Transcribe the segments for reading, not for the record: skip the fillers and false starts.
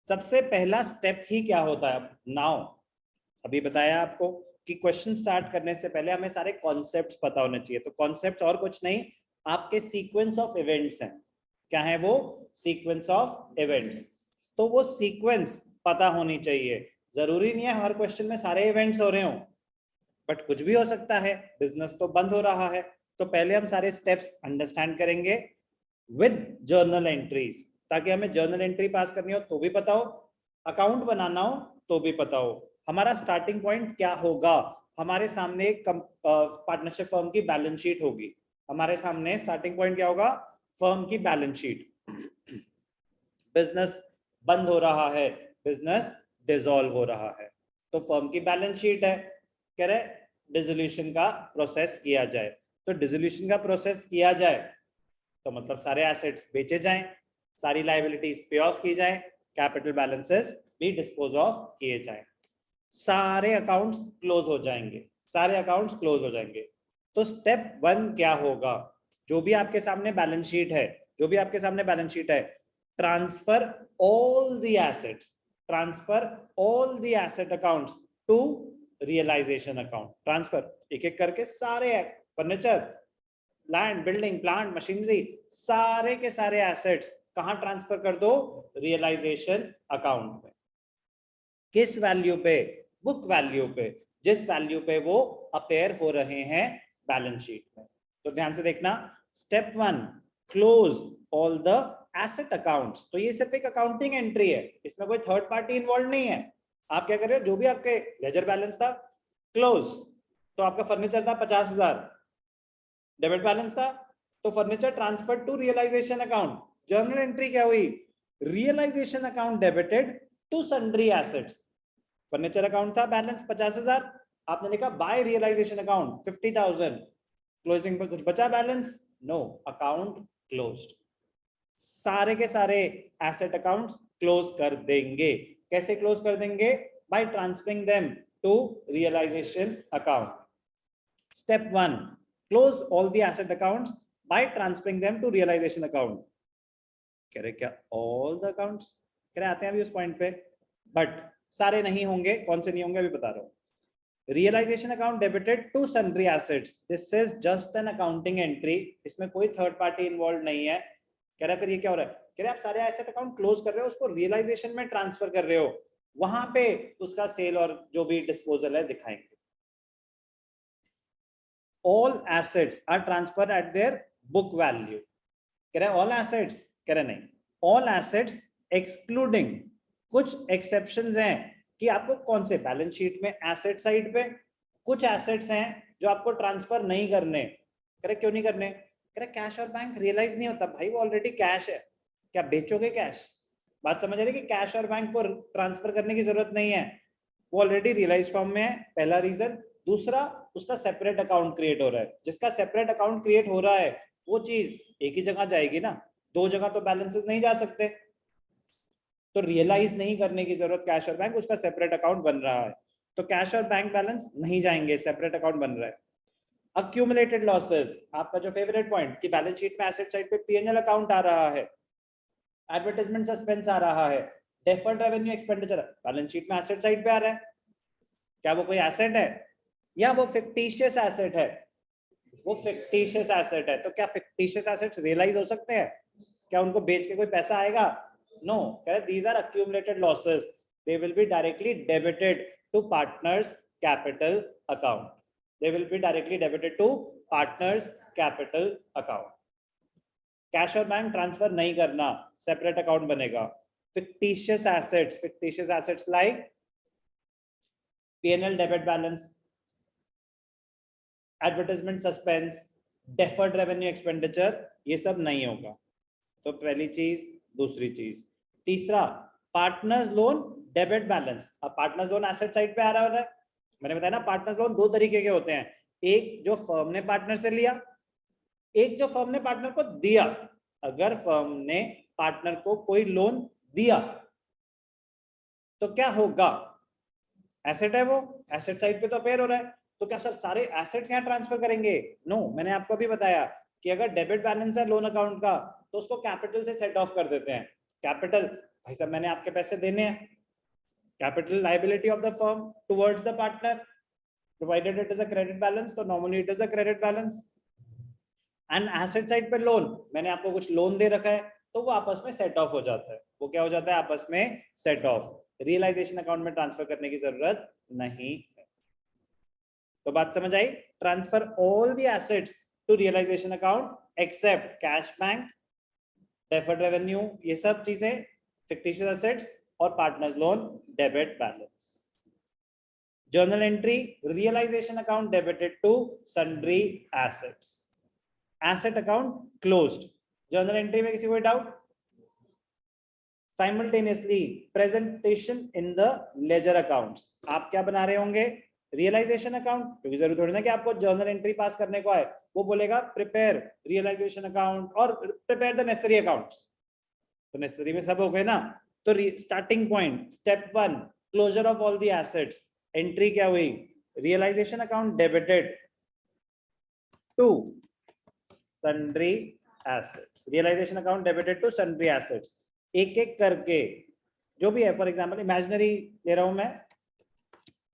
सबसे पहला स्टेप ही क्या होता है नाउ, अभी बताया आपको कि क्वेश्चन स्टार्ट करने से पहले हमें सारे कॉन्सेप्ट्स पता होने चाहिए। तो कॉन्सेप्ट्स और कुछ नहीं, आपके सीक्वेंस ऑफ इवेंट्स हैं। क्या है वो? Sequence of events. तो वो सीक्वेंस पता होनी चाहिए। जरूरी नहीं है हर क्वेश्चन में सारे इवेंट्स हो रहे हो, बट कुछ भी हो सकता है। बिजनेस तो बंद हो रहा है, तो पहले हम सारे स्टेप्स अंडरस्टैंड करेंगे विद जर्नल एंट्रीज, ताकि हमें जर्नल एंट्री पास करनी हो तो भी पता हो, अकाउंट बनाना हो तो भी पता हो। हमारा स्टार्टिंग पॉइंट क्या होगा? हमारे सामने एक पार्टनरशिप फर्म की बैलेंस शीट होगी। हमारे सामने स्टार्टिंग पॉइंट क्या होगा? फर्म की बैलेंस शीट। बिजनेस बंद हो रहा है, बिजनेस डिसॉल्व हो रहा है, तो फर्म की बैलेंस शीट है। कह रहे डिसोल्यूशन का प्रोसेस किया जाए। तो डिसोल्यूशन का प्रोसेस किया जाए तो मतलब सारे एसेट्स बेचे जाएं, सारी लायबिलिटीज पे ऑफ की जाए, कैपिटल बैलेंसेस भी डिस्पोज ऑफ किए जाएं, सारे अकाउंट्स क्लोज हो जाएंगे, सारे अकाउंट्स क्लोज हो जाएंगे। तो स्टेप 1 क्या होगा? जो भी आपके सामने बैलेंस शीट है, जो भी आपके सामने बैलेंस शीट है, transfer all the assets, transfer all the asset accounts to realisation account. Transfer एक एक करके सारे furniture, land, building, plant, machinery, सारे के सारे एसेट्स कहां ट्रांसफर कर दो? रियलाइजेशन अकाउंट में। किस वैल्यू पे? बुक वैल्यू पे, जिस वैल्यू पे वो अपेयर हो रहे हैं बैलेंस शीट में। तो ध्यान से देखना, step 1 close all the asset accounts. तो ये सिर्फ एक अकाउंटिंग एंट्री है, इसमें कोई थर्ड पार्टी इन्वॉल्व नहीं है। आप क्या कर रहे हो? जो भी आपके लेजर बैलेंस था क्लोज, तो आपका फर्नीचर था 50,000, डेबिट बैलेंस था, तो furniture transfer to realisation account. Journal entry क्या हुई? Realisation account debited to sundry assets. Furniture account था, बैलेंस 50,000, आपने लिखा बाय रियलाइजेशन अकाउंट 50,000, क्लोजिंग पर कुछ बचा बैलेंस? No, account closed. सारे के सारे एसेट अकाउंट्स क्लोज कर देंगे। कैसे क्लोज कर देंगे? By transferring them to realisation account. Step 1 close all the asset accounts by transferring them to realisation account. कह रहे क्या ऑल द अकाउंट्स? कह रहे आते हैं अभी उस पॉइंट पे, बट सारे नहीं होंगे। कौन से नहीं होंगे अभी बता रहा हूं। Realisation account debited to sundry assets, this is just an accounting entry, इसमें कोई थर्ड पार्टी इन्वॉल्व नहीं है। कह रहा है फिर ये क्या हो रहा है? कह रहे आप सारे एसेट अकाउंट क्लोज कर रहे हो, उसको रियलाइजेशन में ट्रांसफर कर रहे हो, वहां पे उसका सेल और जो भी डिस्पोजल है दिखाएंगे। All assets are transfer at their book value. कह रहे ऑल एसेट्स? कह रहे नहीं, ऑल एसेट्स एक्सक्लूडिंग, कुछ एक्सेप्शंस हैं कि आपको कौन से बैलेंस शीट में एसेट साइड पे कुछ एसेट्स हैं जो आपको ट्रांसफर नहीं करने। कह रहे क्यों नहीं करने? कह रहे कैश और बैंक रियलाइज नहीं होता भाई, वो ऑलरेडी कैश है, क्या बेचोगे कैश? बात समझ आ रही है कि कैश और बैंक को ट्रांसफर करने की जरूरत नहीं है, वो ऑलरेडी रियलाइज फॉर्म में है, पहला रीजन। दूसरा, उसका सेपरेट अकाउंट क्रिएट हो रहा है, जिसका सेपरेट अकाउंट क्रिएट हो रहा है वो चीज एक ही जगह जाएगी ना, दो जगह तो बैलेंसेस नहीं जा सकते। तो रियलाइज नहीं करने की जरूरत कैश और बैंक, उसका सेपरेट अकाउंट बन रहा है, तो कैश और बैंक बैलेंस नहीं जाएंगे, सेपरेट अकाउंट बन रहा है। अक्यूमुलेटेड लॉसेस, आपका जो फेवरेट पॉइंट कि बैलेंस शीट में एसेट साइड पे पीएनएल अकाउंट आ रहा है, एडवर्टाइजमेंट सस्पेंस आ रहा है, deferred revenue expenditure balance sheet में एसेट साइड पे आ रहा है, क्या वो कोई एसेट है या वो फिक्टिशियस एसेट है? वो फिक्टिशियस एसेट है। तो क्या फिक्टिशियस एसेट्स रियलाइज हो सकते हैं? क्या उनको बेच के कोई पैसा आएगा? नो, कह रहे these are accumulated losses, they will be directly debited to partners capital account, they will be directly debited to partners capital account। Cash और बैंक ट्रांसफर नहीं करना, सेपरेट अकाउंट बनेगा। Fictitious assets like PNL debit balance, advertisement suspense, deferred revenue expenditure, ये सब नहीं होगा। तो पहली चीज। दूसरी चीज, तीसरा, पार्टनर्स लोन डेबिट बैलेंस। अब पार्टनर्स लोन एसेट साइड पे आ रहा होता है, मैंने बताया ना पार्टनर्स लोन दो तरीके के होते हैं, एक जो फर्म ने पार्टनर से लिया, एक जो फर्म ने पार्टनर को दिया। अगर फर्म ने पार्टनर को कोई लोन दिया तो क्या होगा? एसेट है वो, एसेट साइड पे तो अपेयर हो रहा है, तो क्या सर सारे एसेट्स यहां ट्रांसफर करेंगे? नो, मैंने आपको अभी बताया कि अगर डेबिट बैलेंस है लोन अकाउंट का तो उसको कैपिटल से सेट ऑफ कर देते हैं। कैपिटल भाई साहब मैंने आपके पैसे देने हैं, capital liability of the firm towards the partner provided it is a credit balance, तो normally it is a credit balance. And asset side पे लोन, मैंने आपको कुछ लोन दे रखा है, तो वो आपस में सेट ऑफ हो जाता है। वो क्या हो जाता है? आपस में सेट ऑफ, रियलाइजेशन अकाउंट में ट्रांसफर करने की जरूरत नहीं है। तो बात समझ आई? Transfer all the assets to realisation account except cash bank, deferred revenue, ये सब चीजें, फिक्टिशियस एसेट्स और partners loan debit balance. Journal entry, realisation account debited to sundry assets, asset account closed. Journal entry में किसी कोई doubt? Simultaneously presentation in the ledger accounts, आप क्या बना रहे होंगे? रियलाइजेशन अकाउंट, क्योंकि जरूरी थोड़ी ना कि आपको जर्नल एंट्री पास करने को आए, वो बोलेगा प्रिपेयर रियलाइजेशन अकाउंट और प्रिपेयर द नेसेसरी अकाउंट्स, तो नेसेसरी में सब हो गए ना। तो starting point step 1 closure of all the assets, entry क्या हुई? Realisation account debited to sundry assets, realisation account debited to sundry assets, एक एक करके जो भी है। फॉर एग्जांपल इमेजिनरी ले रहा हूं मैं,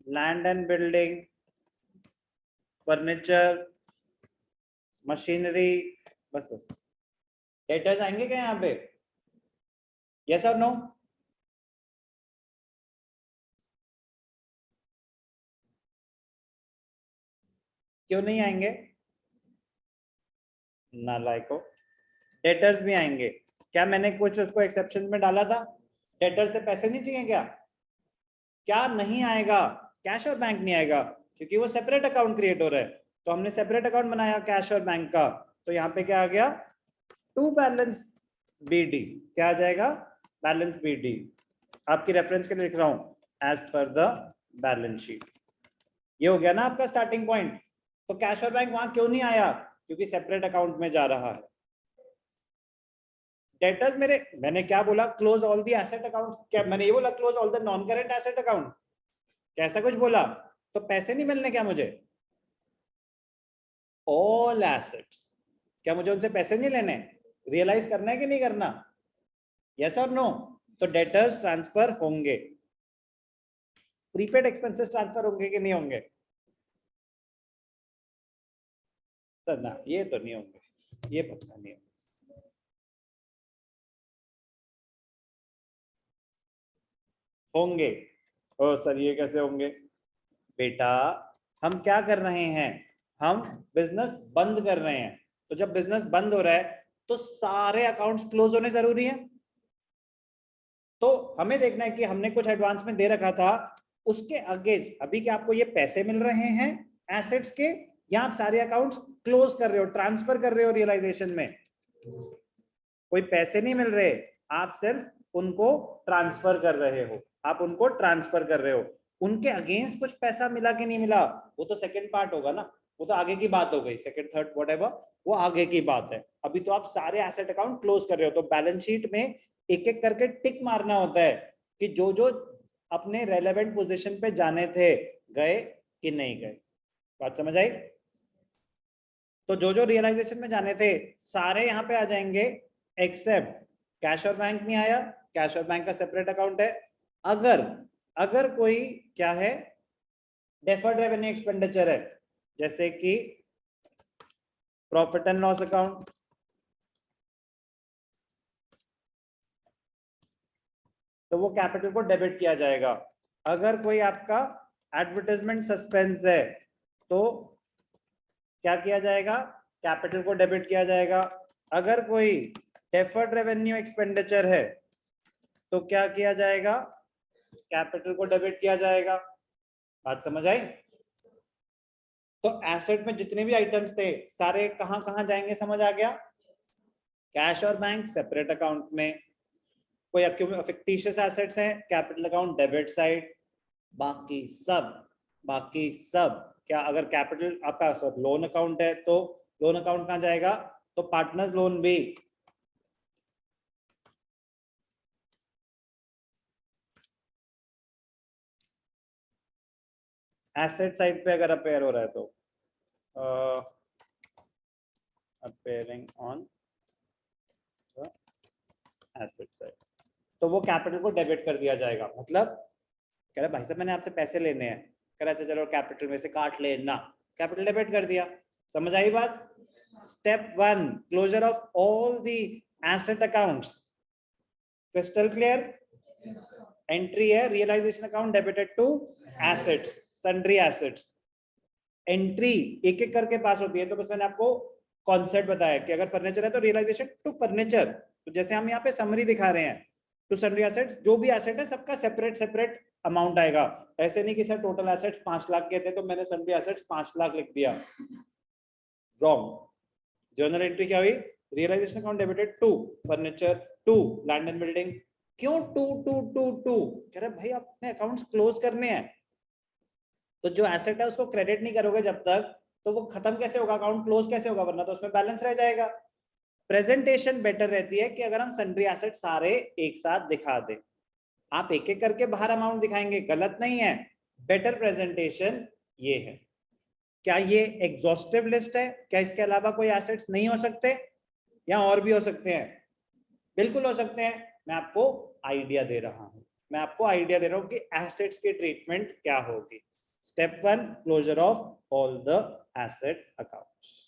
land and building, furniture, machinery, बस बस। डेटर्स आएंगे क्या यहाँ पे? यस और नो? क्यों नहीं आएंगे? नालायको, डेटर्स भी आएंगे। क्या मैंने कुछ उसको एक्सेप्शन में डाला था? डेटर्स से पैसे नहीं चाहिए क्या? क्या नहीं आएगा? कैश और बैंक नहीं आएगा, क्योंकि वो सेपरेट अकाउंट क्रिएट हो रहा है। तो हमने सेपरेट अकाउंट बनाया कैश और बैंक का, तो यहाँ पे क्या आ गया? टू बैलेंस बीडी, क्या आ जाएगा? Balance BD. आपकी रेफरेंस के लिए लिख रहा हूं, as per the balance sheet. ये हो गया ना आपका स्टार्टिंग पॉइंट। तो कैश और बैंक वहां क्यों नहीं आया? क्योंकि सेपरेट अकाउंट में जा रहा है। डेटर्स मेरे, मैंने क्या बोला? Close all the asset accounts, क्या मैंने ये बोला close all the non current asset account? कैसा कुछ बोला? तो पैसे नहीं मिलने क्या मुझे? ऑल एसेट्स, क्या मुझे उनसे पैसे नहीं लेने? रियलाइज करना है कि नहीं करना? यस और नो? तो डेटर्स ट्रांसफर होंगे, प्रीपेड एक्सपेंसेस ट्रांसफर होंगे कि नहीं होंगे? सर ना, ये तो नहीं होंगे, ये पक्का नहीं होंगे। होंगे। ओ सर ये कैसे होंगे? बेटा हम क्या कर रहे हैं? हम बिजनेस बंद कर रहे हैं। तो जब बिजनेस बंद हो रहा है तो सारे अकाउंट्स क्लोज होने जरूरी है। तो हमें देखना है कि हमने कुछ एडवांस में दे रखा था, उसके अगेंस्ट अभी क्या आपको ये पैसे मिल रहे हैं एसेट्स के, या आप सारे अकाउंट्स क्लोज कर रहे हो, ट्रांसफर कर रहे हो रियलाइजेशन में? कोई पैसे नहीं मिल रहे, आप सिर्फ उनको ट्रांसफर कर रहे हो, आप उनको ट्रांसफर कर रहे हो। उनके अगेंस्ट कुछ पैसा मिला कि नहीं मिला, वो तो सेकंड पार्ट होगा ना, वो तो आगे की बात हो गई, सेकंड थर्ड व्हाटएवर, वो आगे की बात है। अभी तो आप सारे एसेट अकाउंट क्लोज कर रहे हो। तो बैलेंस शीट में एक एक करके टिक मारना होता है कि जो जो अपने रेलेवेंट पोजीशन पे जाने थे गए कि नहीं गए। बात समझ आई? तो जो जो रियलाइजेशन में जाने थे सारे यहाँ पे आ जाएंगे, एक्सेप्ट कैश और बैंक नहीं आया, कैश और बैंक का सेपरेट अकाउंट है। अगर अगर कोई क्या है, डेफर्ड रेवेन्यू एक्सपेंडिचर है, जैसे कि प्रॉफिट एंड लॉस अकाउंट, तो वो कैपिटल को डेबिट किया जाएगा। अगर कोई आपका एडवर्टाइजमेंट सस्पेंस है तो क्या किया जाएगा? कैपिटल को डेबिट किया जाएगा। अगर कोई डेफर्ड रेवेन्यू एक्सपेंडिचर है तो क्या किया जाएगा? कैपिटल को डेबिट किया जाएगा। बात समझ आई? तो एसेट में जितने भी आइटम्स थे सारे कहां कहां जाएंगे, समझ आ गया? कैश और बैंक सेपरेट अकाउंट में, कोई फिक्टिशियस एसेट्स हैं कैपिटल अकाउंट डेबिट साइड, बाकी सब क्या, अगर कैपिटल आपका लोन अकाउंट है तो लोन अकाउंट कहां जाएगा? तो पार्टनर्स लोन भी एसेट साइड पे अगर अपेयर हो रहा है तो appearing on the asset side, तो वो कैपिटल को डेबिट कर दिया जाएगा। मतलब कह रहा भाई साहब मैंने आपसे पैसे लेने हैं, कह रहा अच्छा चलो कैपिटल में से काट लेना, कैपिटल डेबिट कर दिया। समझ आई बात? Step 1 closure of all the asset accounts. Crystal clear? Entry है realisation account debited to assets, sundry assets. Entry एक एक करके पास होती है, तो बस मैंने आपको कॉन्सेप्ट बताया कि अगर फर्नीचर है तो रियलाइजेशन टू फर्नीचर। तो जैसे हम यहाँ पे समरी दिखा रहे हैं, टू सन्ड्री एसेट्स, जो भी एसेट है सबका सेपरेट सेपरेट अमाउंट आएगा। ऐसे नहीं कि सर टोटल एसेट्स 5 लाख के थे तो मैंने सन्ड्री एसेट्स 5 लाख लिख दिया, रॉन्ग। जर्नल एंट्री क्या हुई? Realisation account debited to furniture to land and building. क्यों टू टू टू टू? कह रहे भाई आपने अकाउंट्स क्लोज करने हैं, तो जो एसेट है उसको क्रेडिट नहीं करोगे जब तक, तो वो खत्म कैसे होगा, अकाउंट क्लोज कैसे होगा, वरना तो उसमें बैलेंस रह जाएगा। प्रेजेंटेशन बेटर रहती है कि अगर हम सन्ड्री एसेट सारे एक साथ दिखा दें। आप एक एक करके बाहर अमाउंट दिखाएंगे, गलत नहीं है, बेटर प्रेजेंटेशन ये है। क्या ये एग्जॉस्टिव लिस्ट है? क्या इसके अलावा कोई एसेट्स नहीं हो सकते या और भी हो सकते हैं? बिल्कुल हो सकते हैं। मैं आपको आइडिया दे रहा हूं, मैं आपको आइडिया दे रहा हूं कि एसेट्स की ट्रीटमेंट क्या होगी। Step 1 closure of all the asset accounts.